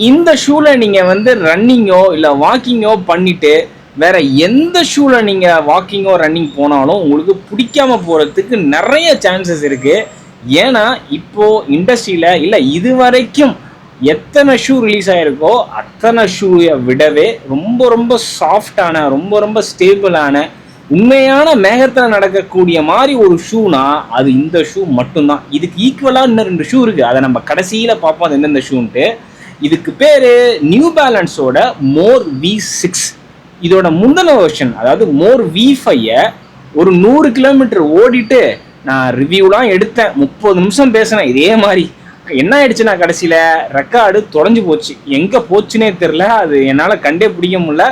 இந்த ஷூல நீங்க வந்து ரன்னிங்கோ இல்ல வாக்கிங்கோ பண்ணிட்டு வேற எந்த ஷூல நீங்க வாக்கிங்கோ ரன்னிங் போனாலும் உங்களுக்கு பிடிக்காம போறதுக்கு நிறைய சான்சஸ் இருக்கு. ஏன்னா இப்போ இண்டஸ்ட்ரியில இல்ல இது வரைக்கும் எத்தனை ஷூ ரிலீஸ் ஆயிருக்கோ அத்தனை ஷூவை விடவே ரொம்ப ரொம்ப சாஃப்டான ரொம்ப ரொம்ப ஸ்டேபிளான உண்மையான மேகத்தில் நடக்கக்கூடிய மாதிரி ஒரு ஷூனா அது இந்த ஷூ மட்டும்தான். இதுக்கு ஈக்குவலாக இன்னும் 2 ஷூ இருக்குது. அதை நம்ம கடைசியில் பார்ப்போம் அது எந்தெந்த ஷூன்ட்டு. இதுக்கு பேர் நியூ பேலன்ஸோட மோர் V6. இதோட முந்தின வெர்ஷன் அதாவது மோர் V5 ஒரு 100 கிலோமீட்டர் ஓடிட்டு நான் ரிவ்யூலாம் எடுத்தேன். 30 நிமிஷம் பேசினேன் இதே மாதிரி. என்ன ஆயிடுச்சுன்னா கடைசியில் ரெக்கார்டு தொலைஞ்சு போச்சு. எங்கே போச்சுன்னே தெரில. அது என்னால் கண்டே பிடிக்க முடியல.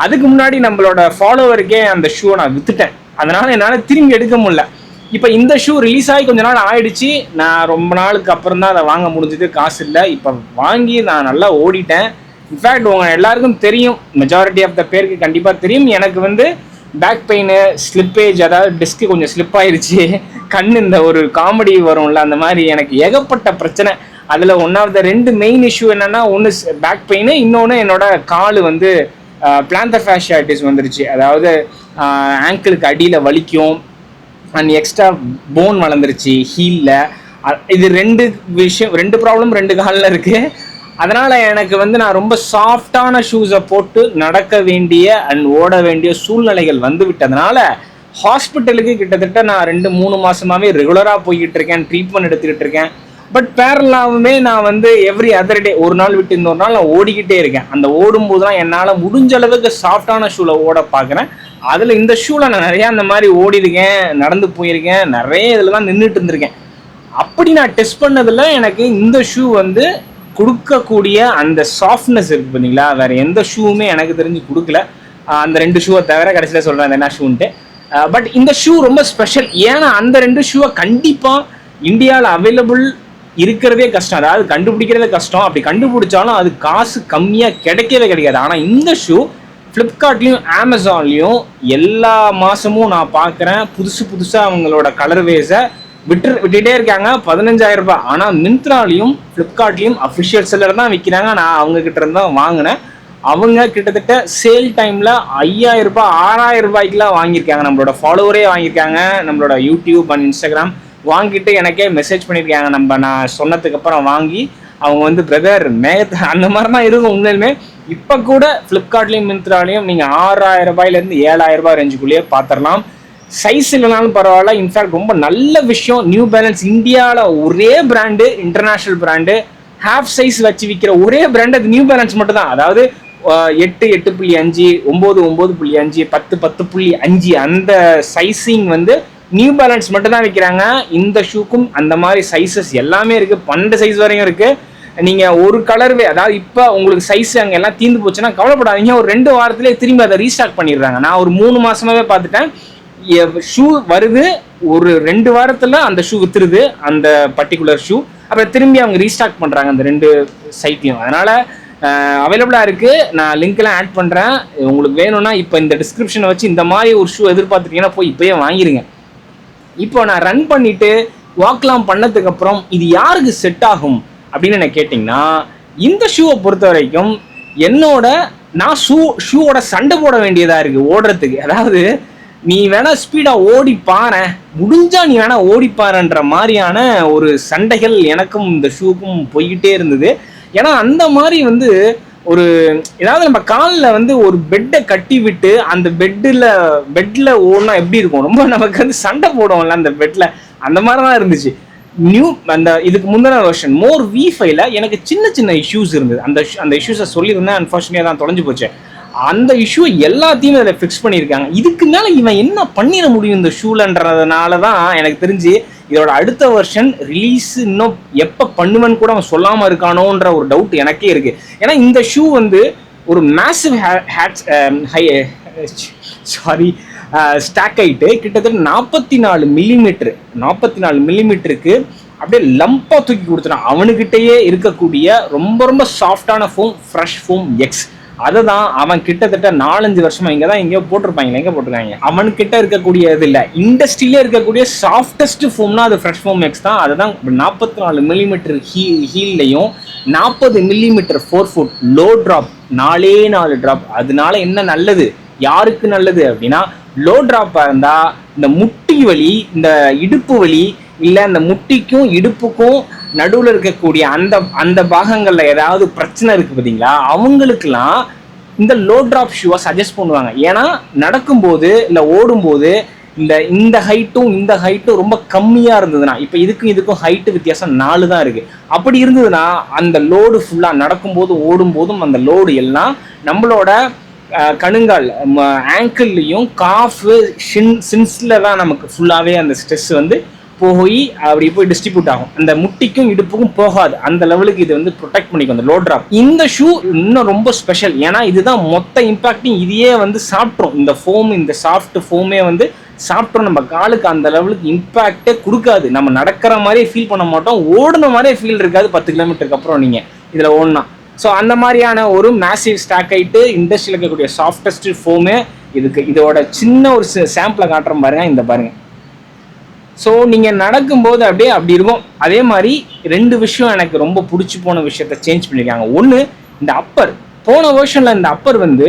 அதுக்கு முன்னாடி நம்மளோட ஃபாலோவருக்கே அந்த ஷூவை நான் விற்றுட்டேன். அதனால் என்னால் திரும்பி எடுக்க முடியல. இப்போ இந்த ஷூ ரிலீஸ் ஆகி கொஞ்ச நாள் ஆயிடுச்சு. நான் ரொம்ப நாளுக்கு அப்புறம் தான் அதை வாங்க முடிஞ்சது. காசு இல்லை. இப்போ வாங்கி நான் நல்லா ஓடிட்டேன். இன்ஃபேக்ட் உங்கள் எல்லாருக்கும் தெரியும், மெஜாரிட்டி ஆஃப் த பேருக்கு கண்டிப்பாக தெரியும், எனக்கு வந்து பேக் பெயின், ஸ்லிப்பேஜ், அதாவது டிஸ்க்கு கொஞ்சம் ஸ்லிப் ஆயிடுச்சு. இந்த ஒரு காமெடி வரும்ல அந்த மாதிரி எனக்கு ஏகப்பட்ட பிரச்சனை. அதில் one of the 2 main issue என்னென்னா, ஒன்று பேக் பெயின், இன்னொன்று என்னோட கால் வந்து பிளான்டர் ஃபேஷியாட்டிஸ் வந்துருச்சு. அதாவது ஆங்கிளுக்கு அடியில் வலிக்கும் அண்ட் எக்ஸ்ட்ரா போன் வளர்ந்துருச்சு ஹீலில். இது 2 ப்ராப்ளம் 2 காலில் இருக்குது. அதனால் எனக்கு வந்து நான் ரொம்ப சாஃப்டான ஷூஸை போட்டு நடக்க வேண்டிய அண்ட் ஓட வேண்டிய சூழ்நிலைகள் வந்து விட்டதுனால ஹாஸ்பிட்டலுக்கு கிட்டத்தட்ட நான் 2-3 மாதமாகவே ரெகுலராக போய்கிட்டு இருக்கேன், ட்ரீட்மெண்ட் எடுத்துக்கிட்டு இருக்கேன். பட் பேரலாகவுமே நான் வந்து எவ்ரி அதர் டே, ஒரு நாள் விட்டு இன்னொரு நாள் நான் ஓடிக்கிட்டே இருக்கேன். அந்த ஓடும்போது தான் என்னால் முடிஞ்ச அளவுக்கு சாஃப்டான ஷூவில் ஓட பார்க்குறேன். அதில் இந்த ஷூவில் நான் நிறையா அந்த மாதிரி ஓடிருக்கேன், நடந்து போயிருக்கேன், நிறைய இதில் தான் நின்றுட்டு இருந்திருக்கேன். அப்படி நான் டெஸ்ட் பண்ணதில் எனக்கு இந்த ஷூ வந்து கொடுக்கக்கூடிய அந்த சாஃப்ட்னஸ் இருக்குது பார்த்தீங்களா, வேறு எந்த ஷூவுமே எனக்கு தெரிஞ்சு கொடுக்கல. அந்த 2 ஷூவை தவிர கடைசியில் சொல்கிறேன் என்ன ஷூன்ட்டு. பட் இந்த ஷூ ரொம்ப ஸ்பெஷல். ஏன்னா அந்த 2 ஷூவை கண்டிப்பாக இந்தியாவில் அவைலபிள் இருக்கிறதே கஷ்டம். அதாவது கண்டுபிடிக்கிறதே கஷ்டம். அப்படி கண்டுபிடிச்சாலும் அது காசு கம்மியாக கிடைக்கவே கிடைக்காது. ஆனால் இந்த ஷூ ஃப்ளிப்கார்ட்லேயும் அமேசான்லேயும் எல்லா மாதமும் நான் பார்க்குறேன். புதுசாக அவங்களோட கலர்வேஸை விட்டுட்டே இருக்காங்க. 15,000 ரூபாய். ஆனால் மிந்த்ராலையும் ஃப்ளிப்கார்ட்லேயும் அஃபிஷியல் செல்லர் தான் விற்கிறாங்க. நான் அவங்கக்கிட்ட இருந்து தான் வாங்கினேன். அவங்க கிட்டத்தட்ட சேல் டைமில் 5,000 ரூபாய் 6,000 ரூபாய்க்குலாம் வாங்கியிருக்காங்க. நம்மளோட ஃபாலோவரே வாங்கியிருக்காங்க. நம்மளோட யூடியூப் அண்ட் இன்ஸ்டாகிராம் வாங்கிட்டு எனக்கே மெசேஜ் பண்ணியிருக்காங்க. நான் சொன்னதுக்கு அப்புறம் வாங்கி அவங்க வந்து பிரதர் மேகத்தை அந்த மாதிரி தான் இருக்கும் உண்மையிலுமே. இப்போ கூட ஃப்ளிப்கார்ட்லேயும் மிந்த்ராலையும் நீங்கள் 6,000 ரூபாயிலேருந்து 7,000 ரூபாய் ரேஞ்சுக்குள்ளேயே பார்த்துடலாம். சைஸ் இல்லைனாலும் பரவாயில்ல. இன்ஃபேக்ட் ரொம்ப நல்ல விஷயம், நியூ பேலன்ஸ் இந்தியாவில் ஒரே brand, international brand, half size வச்சு விற்கிற ஒரே பிராண்டு அது நியூ பேலன்ஸ் மட்டும் தான். அதாவது 8, 8.5, 9, 9.5, 10, 10.5 அந்த சைஸிங் வந்து நியூ பேலன்ஸ் மட்டும் தான் விற்கிறாங்க. இந்த ஷூக்கும் அந்த மாதிரி சைஸஸ் எல்லாமே இருக்குது. 12 சைஸ் வரையும் இருக்குது. நீங்கள் ஒரு கலர்வே, அதாவது இப்போ உங்களுக்கு சைஸ் அங்கே எல்லாம் தீர்ந்து போச்சுன்னா கவலைப்படாதீங்க. ஒரு 2 வாரத்திலே திரும்பி அதை ரீஸ்டாக் பண்ணிடுறாங்க. நான் ஒரு 3 மாதமாகவே பார்த்துட்டேன். ஷூ வருது, ஒரு 2 வாரத்தில் அந்த ஷூ வித்துருது, அந்த பர்டிகுலர் ஷூ. அப்புறம் திரும்பி அவங்க ரீஸ்டாக் பண்ணுறாங்க அந்த 2 சைட்லையும். அதனால் அவைலபிளாக இருக்குது. நான் லிங்க்லாம் ஆட் பண்ணுறேன். உங்களுக்கு வேணும்னா இப்போ இந்த டிஸ்கிரிப்ஷனை வச்சு இந்த மாதிரி ஒரு ஷூ எதிர்பார்த்துட்டீங்கன்னா போய் இப்போயே வாங்கிடுங்க. இப்போ நான் ரன் பண்ணிவிட்டு வாக்லாம் பண்ணதுக்கப்புறம் இது யாருக்கு செட் ஆகும் அப்படின்னு என்ன கேட்டிங்கன்னா, இந்த ஷூவை பொறுத்த வரைக்கும் நான் ஷூவோட சண்டை போட வேண்டியதாக இருக்குது ஓடுறதுக்கு. அதாவது நீ வேணா ஸ்பீடாக ஓடி பாரு, முடிஞ்சா நீ வேணா ஓடி பாருன்ற மாதிரியான ஒரு சண்டைகள் எனக்கும் இந்த ஷூக்கும் போய்கிட்டே இருந்தது. ஏன்னா அந்த மாதிரி வந்து ஒரு ஏதாவது நம்ம காலில் வந்து ஒரு பெட்டை கட்டி விட்டு அந்த பெட்டில் ஓடனா எப்படி இருக்கும், ரொம்ப நமக்கு வந்து சண்டை போடுவோம்ல அந்த பெட்டில், அந்த மாதிரி தான் இருந்துச்சு. இதுக்கு முந்தின வெர்ஷன் மோர் V5ல எனக்கு சின்ன இஷ்யூஸ் இருந்தது. அந்த இஷ்யூஸை சொல்லியிருந்தேன். அன்ஃபார்ச்சுனேட்டாக தான் தொலைஞ்சு போச்சு. அந்த இஷ்யூ எல்லாத்தையும் அதில் ஃபிக்ஸ் பண்ணியிருக்காங்க. இதுக்கு மேலே இவன் என்ன பண்ணிட முடியும் இந்த ஷூலன்றதுனால தான் எனக்கு தெரிஞ்சு இதோட அடுத்த வெர்ஷன் ரிலீஸ் இன்னும் எப்போ பண்ணுவேன்னு கூட அவன் சொல்லாமல் இருக்கானோன்ற ஒரு டவுட் எனக்கே இருக்குது. ஏன்னா இந்த ஷூ வந்து ஒரு மேசிவ் ஸ்டாக் ஆகிட்டு கிட்டத்தட்ட 44 மில்லிமீட்டருக்கு அப்படியே லம்பாக தூக்கி கொடுத்துட்டான். அவனுக்கிட்டேயே இருக்கக்கூடிய ரொம்ப ரொம்ப சாஃப்டான ஃபோம், ஃப்ரெஷ் ஃபோம் எக்ஸ். அதை தான் அவன் கிட்டத்தட்ட 4-5 வருஷமா இங்கே தான் எங்கேயோ போட்டிருப்பாங்க, எங்கே போட்டிருக்காங்க, அவன் கிட்ட இருக்கக்கூடிய இது இல்லை, இண்டஸ்ட்ரியிலே இருக்கக்கூடிய சாஃப்டஸ்ட் ஃபோம்னா அது ஃப்ரெஷ் ஃபோம் மேக்ஸ் தான். அதுதான் 44 மில்லிமீட்டர் ஹீல்லையும் 40 millimetre 4 foot low drop, 4 drop. அதனால என்ன நல்லது, யாருக்கு நல்லது அப்படின்னா, லோ ட்ராப்பாக இருந்தால் இந்த முட்டி வலி, இந்த இடுப்பு வலி, இல்லை இந்த முட்டிக்கும் இடுப்புக்கும் நடுவில் இருக்கக்கூடிய அந்த பாகங்களில் ஏதாவது பிரச்சனை இருக்குது பார்த்தீங்களா, அவங்களுக்கெல்லாம் இந்த லோ ட்ராப் ஷூவை சஜஸ்ட் பண்ணுவாங்க. ஏன்னா நடக்கும்போது இல்லை ஓடும்போது இந்த ஹைட்டும் ரொம்ப கம்மியாக இருந்ததுன்னா, இப்போ இதுக்கும் ஹைட்டு வித்தியாசம் 4 தான் இருக்குது. அப்படி இருந்ததுன்னா அந்த லோடு ஃபுல்லாக நடக்கும்போது ஓடும்போதும் அந்த லோடு எல்லாம் நம்மளோட கணுங்கால், ஆங்கிள்லையும், காஃபு, சின்ஸில் தான் நமக்கு ஃபுல்லாகவே அந்த ஸ்ட்ரெஸ் வந்து போய் அப்படி போய் டிஸ்ட்ரிபியூட் ஆகும். அந்த முட்டிக்கும் இடுப்புக்கும் போகாது. அந்த லெவலுக்கு இது வந்து ப்ரொடெக்ட் பண்ணிக்கும் அந்த லோ ட்ராப். இந்த ஷூ இன்னும் ரொம்ப ஸ்பெஷல். ஏன்னா இதுதான் மொத்த இம்பாக்டையும் இதையே வந்து சாப்பிட்ரும். இந்த ஃபோம், இந்த சாஃப்ட் ஃபோமே வந்து சாப்பிட்ரும். நம்ம காலுக்கு அந்த லெவலுக்கு இம்பாக்டே கொடுக்காது. நம்ம நடக்கிற மாதிரியே ஃபீல் பண்ண மாட்டோம், ஓடுன மாதிரியே ஃபீல் இருக்காது 10 கிலோமீட்டருக்கு அப்புறம் நீங்கள் இதில் ஓடனா. ஸோ அந்த மாதிரியான ஒரு மேசிவ் ஸ்டாக் ஆகிட்டு இண்டஸ்ட்ரியில் இருக்கக்கூடிய சாஃப்டஸ்ட் ஃபோமு இதோட சின்ன ஒரு சாம்பிளை காட்டுறோம் பாருங்க, இந்த பாருங்க. ஸோ நீங்கள் நடக்கும்போது அப்படி இருக்கும். அதே மாதிரி 2 விஷயம் எனக்கு ரொம்ப பிடிச்சி போன விஷயத்த சேஞ்ச் பண்ணியிருக்காங்க. ஒன்று, இந்த அப்பர். போன வெர்ஷனில் இந்த அப்பர் வந்து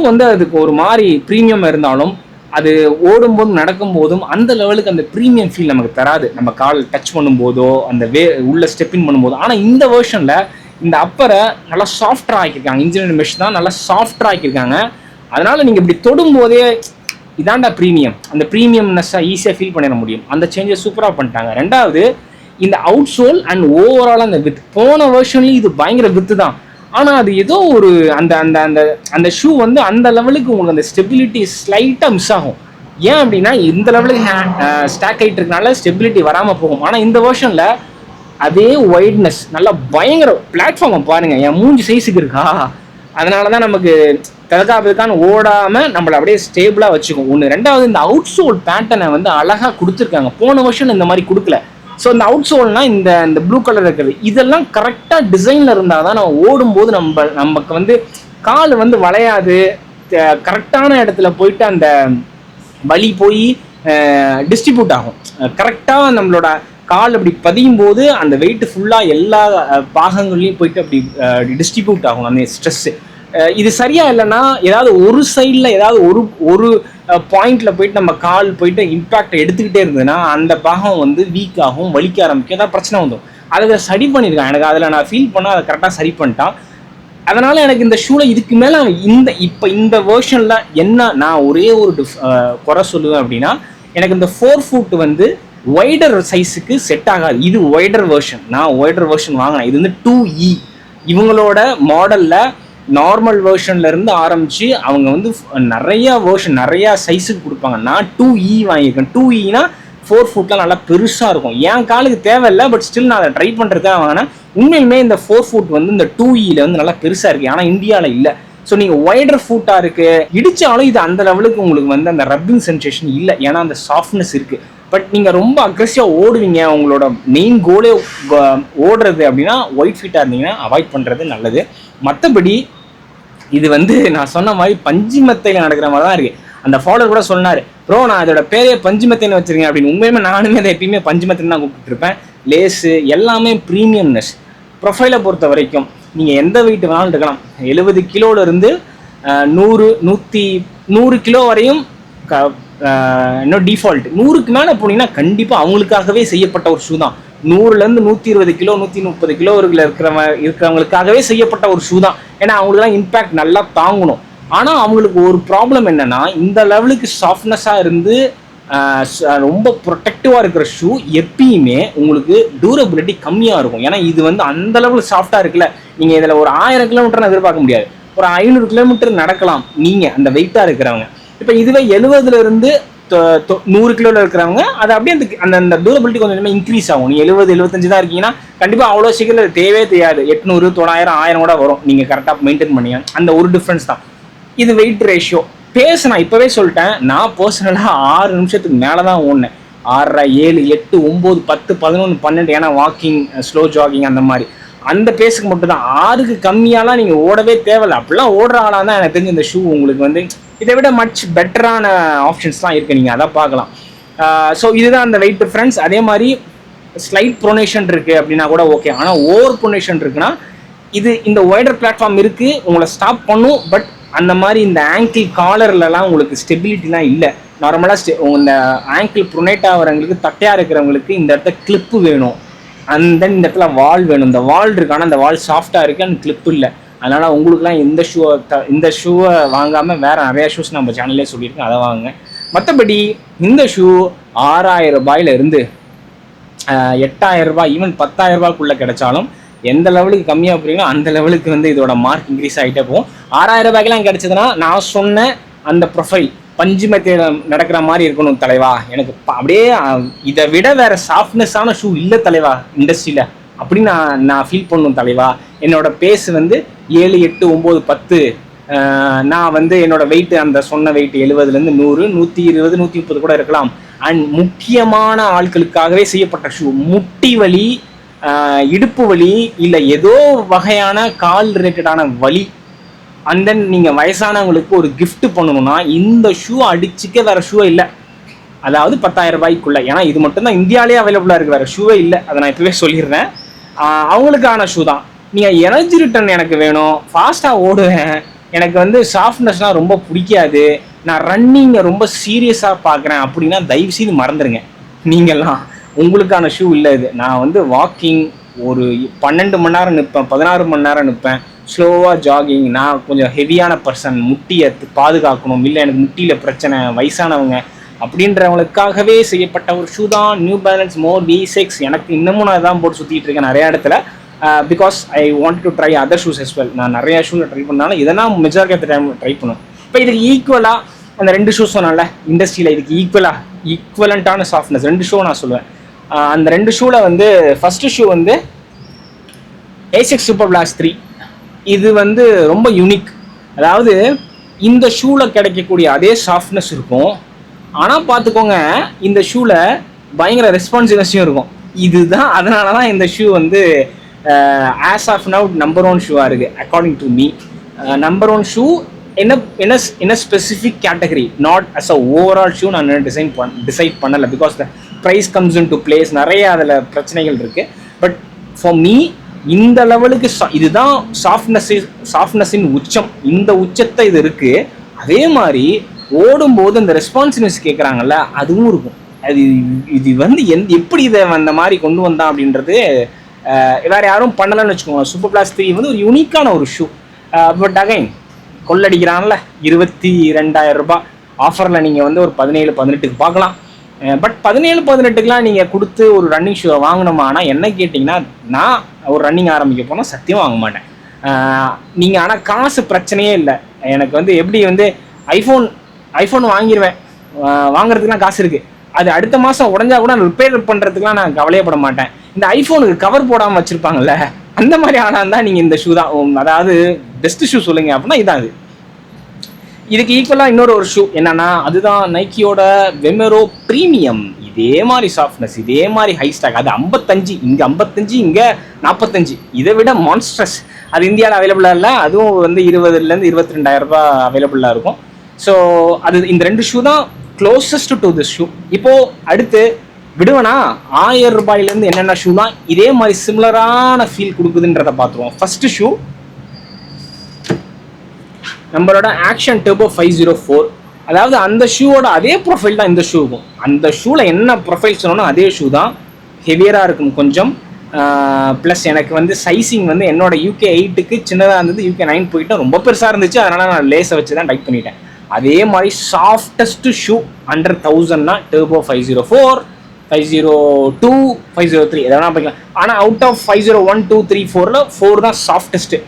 வந்து அதுக்கு ஒரு மாதிரி ப்ரீமியம் இருந்தாலும் அது ஓடும்போதும் நடக்கும்போதும் அந்த லெவலுக்கு அந்த ப்ரீமியம் ஃபீல் நமக்கு தராது, நம்ம கால் டச் பண்ணும்போதோ அந்த உள்ள ஸ்டெப்பின் பண்ணும்போதோ. ஆனால் இந்த வெர்ஷனில் இந்த அப்பரை நல்லா சாஃப்டாக ஆக்கியிருக்காங்க. இன்ஜினியர் மெஷ் தான், நல்லா சாஃப்டாக ஆக்கியிருக்காங்க. அதனால் நீங்கள் இப்படி தொடும்போதே இதாண்டா ப்ரீமியம், அந்த ப்ரீமியம்னஸ்ஸாக ஈஸியாக ஃபீல் பண்ணிட முடியும். அந்த சேஞ்சஸ் சூப்பராக பண்ணிட்டாங்க. 2வது, இந்த அவுட் சோல் அண்ட் ஓவரால் அந்த வித். போன வெர்ஷன்லேயும் இது பயங்கர வித்து தான். ஆனால் அது ஏதோ ஒரு அந்த அந்த அந்த அந்த ஷூ வந்து அந்த லெவலுக்கு உங்களுக்கு அந்த ஸ்டெபிலிட்டி ஸ்லைட்டாக மிஸ் ஆகும். ஏன் அப்படின்னா இந்த லெவலுக்கு ஸ்டாக் ஆகிட்டு இருக்கனால ஸ்டெபிலிட்டி வராமல் போகும். ஆனால் இந்த வெர்ஷனில் அதே ஒய்ட்னஸ், நல்லா பயங்கர பிளாட்ஃபார்மை பாருங்கள், என் மூஞ்சி சைஸுக்கு இருக்கா. அதனால தான் நமக்கு தற்காப்புக்கான ஓடாமல் நம்மளை அப்படியே ஸ்டேபிளாக வச்சுக்கும். 1. 2வது, இந்த அவுட் சோல் பேட்டர்னை வந்து அழகாக கொடுத்துருக்காங்க. போன வருஷம் இந்த மாதிரி கொடுக்கல. ஸோ இந்த அவுட் சோல்னா இந்த ப்ளூ கலர் இருக்கிறது, இதெல்லாம் கரெக்டாக டிசைனில் இருந்தால் தான் நம்ம ஓடும்போது நமக்கு வந்து கால் வந்து வளையாது, கரெக்டான இடத்துல போயிட்டு அந்த வலி போய் டிஸ்ட்ரிபியூட் ஆகும். கரெக்டாக நம்மளோட கால் அப்படி பதியும் போது அந்த வெயிட் ஃபுல்லாக எல்லா பாகங்கள்லையும் போயிட்டு அப்படி டிஸ்ட்ரிபியூட் ஆகும் அந்த ஸ்ட்ரெஸ்ஸு. இது சரியா இல்லைன்னா ஏதாவது ஒரு சைடில் ஏதாவது ஒரு பாயிண்ட்ல போயிட்டு நம்ம கால் போயிட்டு இம்பாக்ட் எடுத்துக்கிட்டே இருந்ததுன்னா அந்த பாகம் வந்து வீக் ஆகும், வலிக்க ஆரம்பிக்கும், ஏதாவது பிரச்சனை வந்துடும். அதை சரி பண்ணியிருக்கான். எனக்கு அதில் நான் ஃபீல் பண்ணால் அதை கரெக்டாக சரி பண்ணிட்டான். அதனால் எனக்கு இந்த ஷூவில் இதுக்கு மேலே இப்போ இந்த வேர்ஷனில் என்ன நான் ஒரே ஒரு குறை சொல்லுவேன் அப்படின்னா, எனக்கு இந்த 4 ஃபுட் வந்து ஒய்டர் சைஸுக்கு செட் ஆகாது. இது ஒய்டர் வேர்ஷன், நான் ஒய்டர் வேர்ஷன் வாங்கினேன். இது வந்து 2E. இவங்களோட மாடலில் நார்மல் வேர்ஷன்லேருந்து ஆரம்பித்து அவங்க வந்து நிறையா சைஸுக்கு கொடுப்பாங்க. நான் 2E வாங்கியிருக்கேன். 2Eனா 4 ஃபுட்லாம் நல்லா பெருசாக இருக்கும். என் காலுக்கு தேவையில்லை, பட் ஸ்டில் நான் அதை ட்ரை பண்ணுறதுக்காக வாங்கினேன். உண்மையிலுமே இந்த 4 ஃபுட் வந்து இந்த 2Eல வந்து நல்லா பெருசாக இருக்குது, ஆனால் இந்தியாவில் இல்லை. ஸோ நீங்கள் ஒய்டர் ஃபுட்டாக இருக்குது, இடித்தாலும் இது அந்த லெவலுக்கு உங்களுக்கு வந்து அந்த ரப்பிங் சென்சேஷன் இல்லை, ஏன்னா அந்த சாஃப்ட்னஸ் இருக்குது. பட் நீங்கள் ரொம்ப அக்ரெசிவாக ஓடுவீங்க, உங்களோட மெயின் கோலே ஓடுறது அப்படின்னா ஒயிட் ஃபீட்டாக இருந்தீங்கன்னா அவாய்ட் பண்ணுறது நல்லது. மற்றபடி இது வந்து நான் சொன்ன மாதிரி பஞ்சுமெத்தையில் நடக்கிற மாதிரி தான் இருக்குது. அந்த ஃபாலோவர் கூட சொன்னார், ப்ரோ நான் அதோட பேரே பஞ்சுமெத்தைன்னு வச்சுருக்கேன் அப்படின்னு. உண்மையுமே நானுமே அதை எப்பயுமே பஞ்சுமெத்தைன்னு தான் கூப்பிட்டுருப்பேன். லேஸு எல்லாமே ப்ரீமியம்னஸ். ப்ரொஃபைலை பொறுத்த வரைக்கும் நீங்கள் எந்த வெயிட் வேணாலும் இருக்கலாம். 70 கிலோவிலேருந்து 100 கிலோ வரையும் இன்னும் டிஃபால்ட். 100க்கு மேலே போனீங்கன்னா கண்டிப்பாக அவங்களுக்காகவே செய்யப்பட்ட ஒரு ஷூ தான். 100லேருந்து 120 கிலோ 130 கிலோ இருக்கிறவங்களுக்காகவே செய்யப்பட்ட ஒரு ஷூ தான். ஏன்னா அவங்களுக்குலாம் இம்பேக்ட் நல்லா தாங்கணும். ஆனால் அவங்களுக்கு ஒரு ப்ராப்ளம் என்னென்னா, இந்த லெவலுக்கு சாஃப்ட்னஸாக இருந்து ரொம்ப ப்ரொடெக்டிவாக இருக்கிற ஷூ எப்பயுமே உங்களுக்கு டியூரபிலிட்டி கம்மியாக இருக்கும். ஏன்னா இது வந்து அந்த லெவலுக்கு சாஃப்டாக இருக்குல்ல, நீங்கள் இதில் ஒரு 1000 கிலோமீட்டர் எதிர்பார்க்க முடியாது. ஒரு 500 கிலோமீட்டர் நடக்கலாம் நீங்கள் அந்த வெயிட்டாக இருக்கிறவங்க. இப்போ இதுவே 70லேருந்து 100 கிலோவில் இருக்கிறவங்க அது அப்படியே அந்த டியூரபிலிட்டி கொஞ்சம் இன்க்ரீஸ் ஆகும். நீ 70-75 தான் இருக்கீங்கன்னா கண்டிப்பாக அவ்வளோ சீக்கிரம் தேவையே தெரியாது. 800, 900, 1000 கூட வரும் நீங்கள் கரெக்டாக மெயின்டைன் பண்ணி. அந்த ஒரு டிஃப்ரென்ஸ் தான். இது வெயிட் ரேஷியோ. நான் இப்போவே சொல்லிட்டேன், நான் பர்சனலாக 6 நிமிஷத்துக்கு மேலே தான் ஓடினேன். 6:30, 7, 8, 9, 10, 11, 12. ஏன்னா வாக்கிங், ஸ்லோ ஜாகிங் அந்த மாதிரி அந்த பேஸுக்கு மட்டும் தான். 6க்கு கம்மியாலாம் நீங்கள் ஓடவே தேவையில்லை. அப்படிலாம் ஓடுற ஆளாக தான் எனக்கு தெரிஞ்சு இந்த ஷூ உங்களுக்கு வந்து இதை விட மச் பெட்டரான ஆப்ஷன்ஸ்லாம் இருக்குது, நீங்கள் அதான் பார்க்கலாம். ஸோ இதுதான் அந்த வெயிட் ப்ரிஃபரன்ஸ். அதே மாதிரி ஸ்லைட் ப்ரொனேஷன் இருக்குது அப்படின்னா கூட ஓகே. ஆனால் ஓவர் ப்ரொனேஷன் இருக்குன்னா இது இந்த ஒய்டர் பிளாட்ஃபார்ம் இருக்குது, உங்களை ஸ்டாப் பண்ணும். பட் அந்த மாதிரி இந்த ஆங்கிள் காலர்லலாம் உங்களுக்கு ஸ்டெபிலிட்டிலாம் இல்லை. நார்மலாக இந்த ஆங்கிள் ப்ரொனேட் ஆகிறவங்களுக்கு, தட்டையாக இருக்கிறவங்களுக்கு இந்த இடத்த கிளிப்பு வேணும். அந்த இந்த இடத்துல வால் வேணும். இந்த வால் இருக்கு, ஆனால் அந்த வால் சாஃப்டாக இருக்குது, அந்த கிளிப் இல்லை. அதனால் உங்களுக்குலாம் இந்த ஷூவை வாங்காமல் வேறு நிறையா ஷூஸ் நம்ம சேனல்லே சொல்லியிருக்கேன், அதை வாங்க. மற்றபடி இந்த ஷூ 6000 ரூபாயிலிருந்து 8000 ரூபாய், ஈவன் 10,000 ரூபாய்க்குள்ளே கிடைச்சாலும் எந்த லெவலுக்கு கம்மியாக போகிறீங்களோ அந்த லெவலுக்கு வந்து இதோட மார்க் இன்க்ரீஸ் ஆகிட்டே போகும். 6000 ரூபாய்க்கெலாம் கிடைச்சதுன்னா நான் சொன்ன அந்த ப்ரொஃபைல் பஞ்சு மெத்தேடில் நடக்கிற மாதிரி இருக்கணும் தலைவா. எனக்கு அப்படியே இதை விட வேறு சாஃப்ட்னஸான ஷூ இல்லை தலைவா இண்டஸ்ட்ரியில் அப்படின்னு நான் ஃபீல் பண்ணணும் தலைவா. என்னோட பேஸ் வந்து 7, 8, 9, 10. நான் வந்து என்னோட வெயிட் அந்த சொன்ன வெயிட் 70லேருந்து 100, 120, 130 கூட இருக்கலாம். அண்ட் முக்கியமான ஆட்களுக்காகவே செய்யப்பட்ட ஷூ. முட்டி வலி, இடுப்பு வலி, இல்லை ஏதோ வகையான கால் ரிலேட்டடான வலி, அண்ட் தென் நீங்கள் வயசானவங்களுக்கு ஒரு கிஃப்ட் பண்ணணும்னா இந்த ஷூ அடிச்சுக்க வேறு ஷூவே இல்லை. அதாவது 10,000 ரூபாய்க்குள்ளே. ஏன்னா இது மட்டும்தான் இந்தியாவிலே அவைலபிளாக இருக்குது, வேறு ஷூவே இல்லை. அதை நான் இப்போவே சொல்லிடுறேன். அவங்களுக்கான ஷூ தான். நீங்கள் எனர்ஜி ரிட்டர்ன் எனக்கு வேணும், ஃபாஸ்ட்டாக ஓடுவேன், எனக்கு வந்து சாஃப்ட்னஸ்லாம் ரொம்ப பிடிக்காது, நான் ரன்னிங்கை ரொம்ப சீரியஸாக பார்க்குறேன் அப்படின்னா தயவுசெய்து மறந்துடுங்க. நீங்கள்லாம் உங்களுக்கான ஷூ இல்லை இது. நான் வந்து வாக்கிங் ஒரு 12 மணி நேரம் நிற்பேன், 16 மணி நேரம் நிற்பேன், ஸ்லோவாக ஜாகிங். நான் கொஞ்சம் ஹெவியான பர்சன், முட்டியை பாதுகாக்கணும், இல்லை எனக்கு முட்டியில் பிரச்சனை, வயசானவங்க அப்படின்றவங்களுக்காகவே செய்யப்பட்ட ஒரு ஷூ தான் நியூ பேலன்ஸ் மோர் V6. எனக்கு இன்னமும் நான் தான் போட்டு சுற்றிட்டு இருக்கேன் நிறையா இடத்துல. Because I want to try other shoes as well. நான் நிறையா ஷூவில் ட்ரை பண்ணாலும் இதெல்லாம் majority of the time try பண்ணுவேன். இப்போ இதுக்கு ஈக்குவலாக அந்த 2 ஷூஸ் சொன்னால இண்டஸ்ட்ரியில் இதுக்கு ஈக்குவலண்ட்டான சாஃப்ட்னஸ் 2 ஷூ நான் சொல்லுவேன். அந்த 2 ஷூவில் வந்து ஃபஸ்ட்டு ஷூ வந்து ASICS Super Blast 3. இது வந்து ரொம்ப யூனிக். அதாவது இந்த ஷூவில் கிடைக்கக்கூடிய அதே சாஃப்ட்னஸ் இருக்கும், ஆனால் பார்த்துக்கோங்க இந்த ஷூவில் பயங்கர ரெஸ்பான்சிவ்னஸும் இருக்கும். இதுதான் அதனால தான் இந்த ஷூ வந்து ஆஸ் ஆஃப் நவ் நம்பர் 1 ஷூவாக இருக்குது according to me. Number 1 shoe என்ன specific category, not as a overall shoe நான் டிசைட் பண்ணலை. Because the price comes in to place, நிறைய அதில் பிரச்சனைகள் இருக்குது. பட் ஃபார் மீ இந்த லெவலுக்கு இதுதான் சாஃப்ட்னஸின் உச்சம். இந்த உச்சத்தை இது இருக்குது. அதே மாதிரி ஓடும்போது அந்த ரெஸ்பான்சிவ்னஸ் கேட்குறாங்கல்ல, அதுவும் இருக்கும். இது வந்து எப்படி இதை அந்த மாதிரி கொண்டு வந்தான் அப்படின்றது வேறு யாரும் பண்ணலன்னு வச்சுக்கோங்க. சூப்பர் பிளாஸ்ட் 3 வந்து ஒரு யூனிக்கான ஒரு ஷூ. பட் அகைன் கொள்ளடிக்கிறான்ல 22,000 ரூபாய் ஆஃபரில் நீங்கள் வந்து ஒரு 17, 18க்கு பார்க்கலாம். பட் 17, 18க்குலாம் நீங்கள் கொடுத்து ஒரு ரன்னிங் ஷூவை வாங்கினோமானா என்ன கேட்டிங்கன்னா, நான் ஒரு ரன்னிங் ஆரம்பிக்க போனால் சத்தியமாக வாங்க மாட்டேன். நீங்கள் ஆனால் காசு பிரச்சனையே இல்லை. எனக்கு வந்து எப்படி வந்து ஐஃபோன் வாங்கிடுவேன், வாங்குறதுக்குலாம் காசு இருக்குது. அது அடுத்த மாதம் உடஞ்சா கூட ரிப்பேர் பண்ணுறதுக்குலாம் நான் கவலையப்பட மாட்டேன். இந்த ஐஃபோனுக்கு கவர் போடாமல் வச்சுருப்பாங்கல்ல, அந்த மாதிரி ஆனால் தான் நீங்கள் இந்த ஷூ தான், அதாவது பெஸ்ட்டு ஷூ சொல்லுங்க அப்படின்னா இதான். அது இதுக்கு ஈக்குவலாக இன்னொரு ஒரு ஷூ என்னன்னா, அதுதான் நைக்கியோட வெமெரோ ப்ரீமியம். இதே மாதிரி சாஃப்ட்னஸ், இதே மாதிரி ஹை ஸ்டாக். அது 55, இங்கே 55, இங்கே 45. இதை விட மான்ஸ்ட்ரஸ். அது இந்தியாவில் அவைலபிளாக இல்லை. அதுவும் வந்து 20,000 22,000 ரூபாய் அவைலபிளாக இருக்கும். ஸோ அது இந்த 2 ஷூ தான் க்ளோசஸ்ட் டு திஸ் ஷூ. இப்போது அடுத்து விடுவேனா 1000 ரூபாயிலேருந்து என்னென்ன ஷூ தான் இதே மாதிரி சிமிலரான ஃபீல் கொடுக்குதுன்றதை பார்த்துருவோம். ஃபஸ்ட்டு ஷூ நம்மளோட ஆக்ஷன் டர்போ 504. அதாவது அந்த ஷூவோட அதே ப்ரொஃபைல் தான் இந்த ஷூக்கும். அந்த ஷூவில் என்ன ப்ரொஃபைல் சொன்னோன்னா அதே ஷூ தான். ஹெவியராக இருக்கும் கொஞ்சம். ப்ளஸ் எனக்கு வந்து சைஸிங் வந்து என்னோட UK 8க்கு சின்னதாக இருந்தது, UK 9 போயிட்டு ரொம்ப பெருசாக இருந்துச்சு. அதனால் நான் லேஸை வச்சு தான் டைப் பண்ணிட்டேன். அதே மாதிரி சாஃப்டஸ்ட் ஷூ அண்டர் 1000னா டர்போ 504, 502, 503 எதனா பார்க்கலாம். ஆனால் அவுட் ஆஃப் 501, 2, 3, 4ல் 4 தான் சாஃப்டஸ்ட்டு.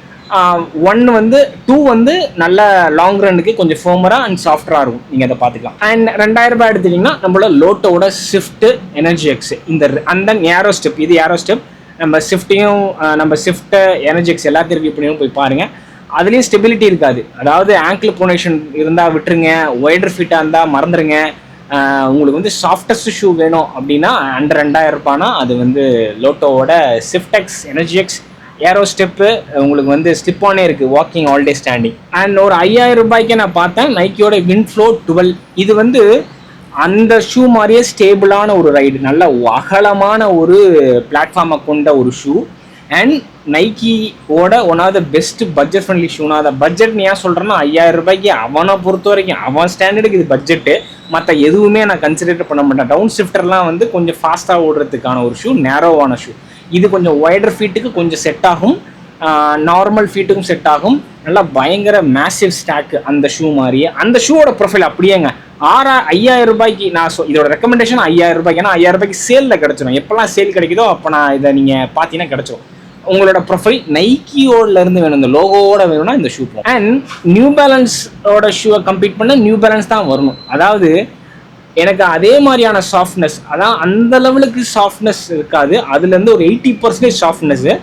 1 வந்து 2 வந்து நல்ல லாங் ரன்னுக்கு கொஞ்சம் ஃபோமராக அண்ட் சாஃப்டராக இருக்கும். நீங்கள் அதை பார்த்துக்கலாம். அண்ட் 2000 ரூபாய் எடுத்துட்டிங்கன்னா நம்மளோட லோட்டோட ஸ்விஃப்ட் எனர்ஜி எக்ஸ் அந்த ஏரோ ஸ்டெப். இது ஏரோ ஸ்டெப். நம்ம ஸ்விஃப்ட்டையும் நம்ம ஸ்விஃப்ட் எனர்ஜி எக்ஸ் எல்லாத்தையும் ரிவ்யூ பண்ணியும் போய் பாருங்கள். அதுலேயும் ஸ்டெபிலிட்டி இருக்காது. அதாவது ஆங்கிள் ப்ரொனேஷன் இருந்தால் விட்டுருங்க, ஒய்டர் ஃபிட்டாக இருந்தால் மறந்துடுங்க. உங்களுக்கு வந்து சாஃப்டஸ்ட் ஷூ வேணும் அப்படின்னா அண்டர் 2000 ரூபானா அது வந்து லோட்டோவோட swift x energy x aero step உங்களுக்கு வந்து ஸ்லிப் ஆனே இருக்குது, walking all day standing. And ஒரு 5000 ரூபாய்க்கு நான் பார்த்தேன் நைக்கியோட வின்ஃப்ளோ 12. இது வந்து அந்த ஷூ மாதிரியே ஸ்டேபிளான ஒரு ரைடு, நல்ல அகலமான ஒரு பிளாட்ஃபார்மை கொண்ட ஒரு ஷூ. அண்ட் நைக்கியோட one of the best budget friendly ஷூனா. அதை பட்ஜெட் நீ ஏன் சொல்கிறேன்னா 5000 ரூபாய்க்கு அவனை பொறுத்த வரைக்கும் அவன் ஸ்டாண்டர்டுக்கு இது பட்ஜெட்டு. மற்ற எதுவுமே நான் கன்சிடர் பண்ண மாட்டேன். டவுன் ஷிஃப்டர்லாம் வந்து கொஞ்சம் ஃபாஸ்ட்டாக ஓடுறதுக்கான ஒரு ஷூ, நேரோவான ஷூ. இது கொஞ்சம் ஒய்டர் ஃபீட்டுக்கு கொஞ்சம் செட் ஆகும், நார்மல் ஃபீட்டுக்கும் செட் ஆகும். நல்லா பயங்கர மேசிவ் ஸ்டாக்கு அந்த ஷூ மாதிரியே. அந்த ஷூவோட ப்ரொஃபைல் அப்படியேங்க 5000 ரூபாய்க்கு நான் இதோட ரெக்கமெண்டேஷன் 5000 ரூபாய்க்கு. ஏன்னா 5000 ரூபாய்க்கு சேலில் கிடச்சிடும். எப்போல்லாம் சேல் கிடைக்குதோ அப்போ நான் இதை நீங்கள் பார்த்தீங்கன்னா கிடச்சிடும். உங்களோட ப்ரொஃபைல் நைக்கியோட இருந்து வேணும், இந்த லோகோவோட வேணும்னா இந்த ஷூ போகும். அண்ட் நியூ பேலன்ஸோட ஷூவை கம்பீட் பண்ண நியூ பேலன்ஸ் தான் வரணும். அதாவது எனக்கு அதே மாதிரியான சாஃப்ட்னஸ், அதான் அந்த லெவலுக்கு சாஃப்ட்னஸ் இருக்காது, அதுலேருந்து ஒரு 80% சாஃப்ட்னஸ்ஸு,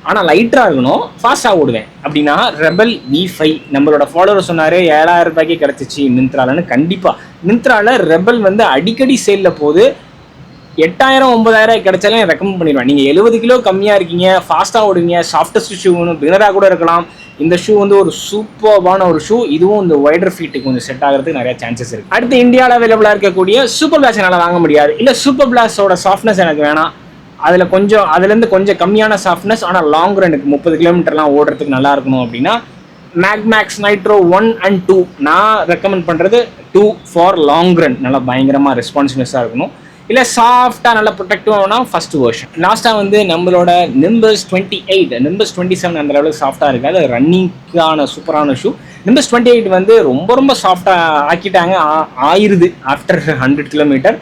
ஆனால் லைட்டாக இருக்கணும், ஃபாஸ்ட்டாக ஓடுவேன். அப்படின்னா ரெபல் V5 நம்மளோட ஃபாலோவர் சொன்னார் 7000 ரூபாய்க்கு கிடச்சிச்சு மிந்த்ராலன்னு. கண்டிப்பாக மிந்த்ராவில் ரெபல் வந்து அடிக்கடி சேலில் போகுது. 8000 9000 கிடைச்சாலும் ரெக்கமெண்ட் பண்ணிடுவேன். நீங்கள் 70 கிலோ கம்மியாக இருக்கீங்க, ஃபாஸ்ட்டாக ஓடுவீங்க, சாஃப்டஸ்ட் ஷூ ஒன்று பிகினராக கூட இருக்கலாம், இந்த ஷூ வந்து ஒரு சூப்பர்பான ஒரு ஷூ. இதுவும் இந்த ஒய்டர் ஃபீட்டுக்கு கொஞ்சம் செட் ஆகிறதுக்கு நிறைய சான்சஸ் இருக்குது. அடுத்து இந்தியாவில் அவைலபிளாக இருக்கக்கூடிய சூப்பர் பிளாஸ் என்னால் வாங்க முடியாது, இல்லை சூப்பர் பிளாஸோட சாஃப்ட்னஸ் எனக்கு வேணாம், அதுலேருந்து கொஞ்சம் கம்மியான சாஃப்ட்னஸ் ஆனால் லாங் ரனுக்கு 30 கிலோமீட்டர்லாம் ஓடுறதுக்கு நல்லா இருக்கணும் அப்படின்னா மேக்ஸ் நைட்ரோ 1 and 2 நான் ரெக்கமெண்ட் பண்ணுறது 2 ஃபார் லாங் ரன். நல்லா பயங்கரமாக ரெஸ்பான்சிவ்னஸாக இருக்கணும். இல்லை சாஃப்டாக நல்லா ப்ரொடெக்டிவானா ஃபஸ்ட் வெர்ஷன். லாஸ்ட்டாக வந்து நம்மளோட நிம்பஸ் 28, நிம்பஸ் 27 அந்த லெவலுக்கு சாஃப்டாக இருக்காது, அது ரன்னிங்கான சூப்பரான ஷூ. நிம்பஸ் 28 வந்து ரொம்ப சாஃப்டாக ஆக்கிட்டாங்க, ஆயிருது after 100 kilometre.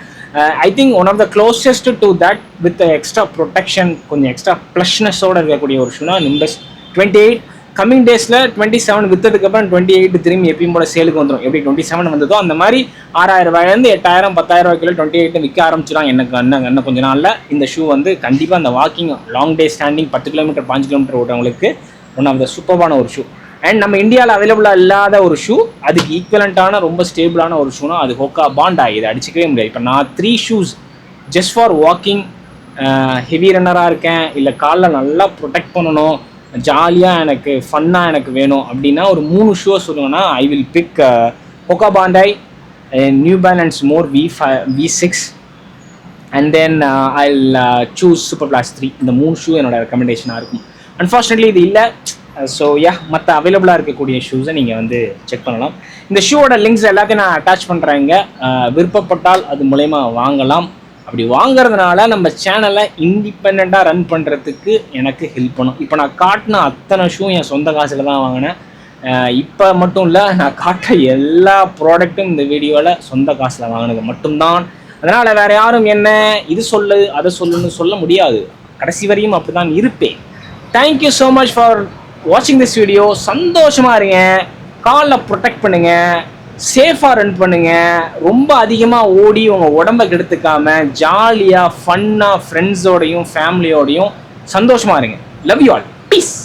I think one of the closest to that with extra protection, கொஞ்சம் எக்ஸ்ட்ரா ப்ளஷ்னஸோடு இருக்கக்கூடிய ஒரு ஷூனா நிம்பஸ் 28. கம்மிங் டேஸில் 27 விற்றதுக்கப்புறம் 28 திரும்பி எப்பயும் போல சேலுக்கு வந்துடும். எப்படி 27 வந்ததோ அந்த மாதிரி 6000 ரூபாயிலேருந்து 8000 10,000 ரூபாய்க்குள்ள 28 விற்க ஆரம்பிச்சிடும். எனக்கு இன்னும் கொஞ்ச நாளில் இந்த ஷூ வந்து கண்டிப்பாக அந்த walking long day standing 10 kilometre 5 kilometre ஓடுறவங்களுக்கு ஒன் ஆஃப் த சூப்பரான ஒரு ஷூ. அண்ட் நம்ம இந்தியாவில் அவைலபிளாக இல்லாத ஒரு ஷூ, அதுக்கு ஈக்குவலண்ட்டான ரொம்ப ஸ்டேபிளான ஒரு ஷூனா அது ஹோக்கா பாண்டா. இதை அடிச்சிக்கவே முடியாது. இப்போ நான் 3 shoes just for walking, heavy ரன்னராக இருக்கேன், இல்லை காலில் நல்லா ப்ரொடெக்ட் பண்ணணும், ஜாலியாக எனக்கு ஃபன்னாக எனக்கு வேணும் அப்படின்னா ஒரு 3 ஷூ சொல்லுவேன்னா I will pick Hoka Bondi, New Balance More V6 and then I will choose super blast 3. இந்த 3 ஷூ என்னோட ரெக்கமெண்டேஷனாக இருக்கும். அன்ஃபார்ச்சுனேட்லி இது இல்லை. ஸோ மற்ற அவைலபிளாக இருக்கக்கூடிய ஷூஸை நீங்கள் வந்து செக் பண்ணலாம். இந்த ஷூவோட லிங்க்ஸ் எல்லாத்தையும் நான் அட்டாச் பண்ணுறேங்க, விருப்பப்பட்டால் அது மூலயமா வாங்கலாம். அப்படி வாங்குறதுனால நம்ம சேனலை இண்டிபெண்ட்டாக ரன் பண்ணுறதுக்கு எனக்கு ஹெல்ப் பண்ணும். இப்போ நான் காட்டின அத்தனை ஷூ என் சொந்த காசில் தான் வாங்கினேன். இப்போ மட்டும் இல்லை, நான் காட்டுற எல்லா ப்ராடக்ட்டும் இந்த வீடியோவில் சொந்த காசில் வாங்கினது மட்டும்தான். அதனால் வேறு யாரும் என்ன இது சொல்லு அதை சொல்லுன்னு சொல்ல முடியாது. கடைசி வரையும் அப்படி தான் இருப்பேன். தேங்க்யூ ஸோ மச் ஃபார் வாட்சிங் திஸ் வீடியோ. சந்தோஷமாக இருங்க, காலில் ப்ரொடெக்ட் பண்ணுங்கள், சேஃபாக ரன் பண்ணுங்கள், ரொம்ப அதிகமாக ஓடி உங்கள் உடம்பை கெடுத்துக்காமல் ஜாலியாக ஃபன்னாக ஃப்ரெண்ட்ஸோடையும் ஃபேமிலியோடையும் சந்தோஷமாக இருங்க. Love you all. பீஸ்.